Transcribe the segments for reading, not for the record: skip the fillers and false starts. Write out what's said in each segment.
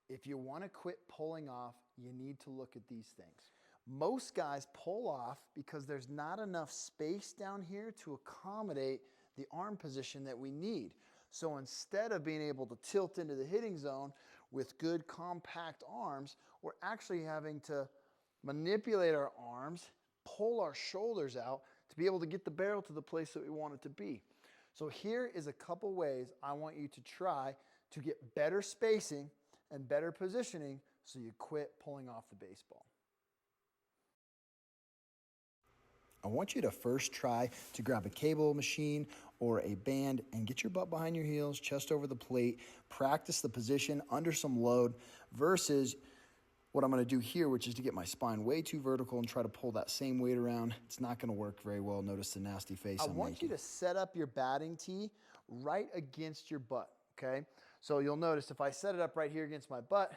If you want to quit pulling off, you need to look at these things. Most guys pull off because there's not enough space down here to accommodate the arm position that we need. So instead of being able to tilt into the hitting zone with good compact arms, we're actually having to manipulate our arms, pull our shoulders out to be able to get the barrel to the place that we want it to be. So here is a couple ways I want you to try to get better spacing and better positioning so you quit pulling off the baseball. I want you to first try to grab a cable machine or a band and get your butt behind your heels, chest over the plate, practice the position under some load versus what I'm going to do here, which is to get my spine way too vertical and try to pull that same weight around. It's not going to work very well. Notice the nasty face I'm making. I want you to set up your batting tee right against your butt, okay? So you'll notice if I set it up right here against my butt,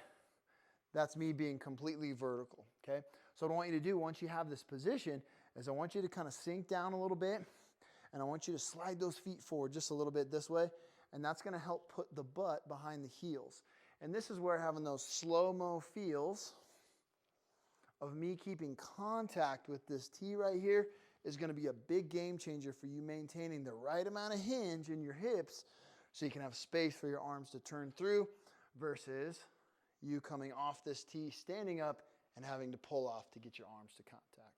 that's me being completely vertical, okay? So what I want you to do once you have this position is I want you to kind of sink down a little bit and I want you to slide those feet forward just a little bit this way, and that's going to help put the butt behind the heels. And this is where having those slow-mo feels of me keeping contact with this tee right here is going to be a big game changer for you maintaining the right amount of hinge in your hips so you can have space for your arms to turn through versus you coming off this tee, standing up, and having to pull off to get your arms to contact.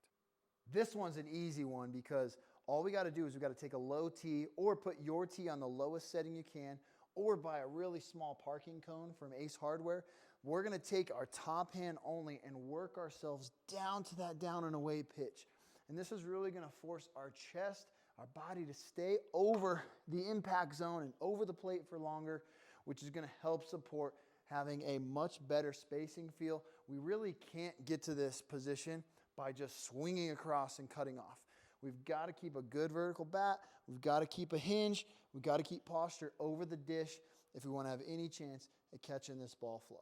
This one's an easy one because all we got to do is we got to take a low tee or put your tee on the lowest setting you can, or buy a really small parking cone from Ace Hardware. We're going to take our top hand only and work ourselves down to that down and away pitch. And this is really going to force our chest, our body to stay over the impact zone and over the plate for longer, which is going to help support having a much better spacing feel. We really can't get to this position by just swinging across and cutting off. We've got to keep a good vertical bat. We've got to keep a hinge. We've got to keep posture over the dish if we want to have any chance at catching this ball flush.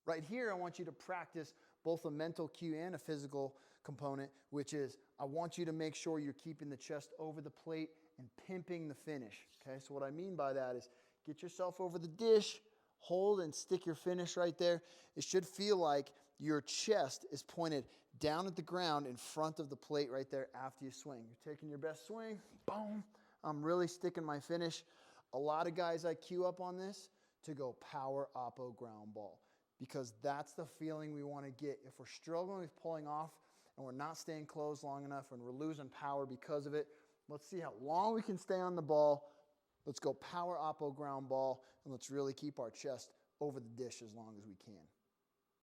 Right here, I want you to practice both a mental cue and a physical component, which is I want you to make sure you're keeping the chest over the plate and pimping the finish. Okay, so what I mean by that is get yourself over the dish, hold and stick your finish right there. It should feel like your chest is pointed down at the ground in front of the plate right there after you swing. You're taking your best swing, boom. I'm really sticking my finish. A lot of guys I cue up on this to go power oppo ground ball because that's the feeling we want to get. If we're struggling with pulling off and we're not staying closed long enough and we're losing power because of it, let's see how long we can stay on the ball. Let's go power oppo ground ball, and let's really keep our chest over the dish as long as we can.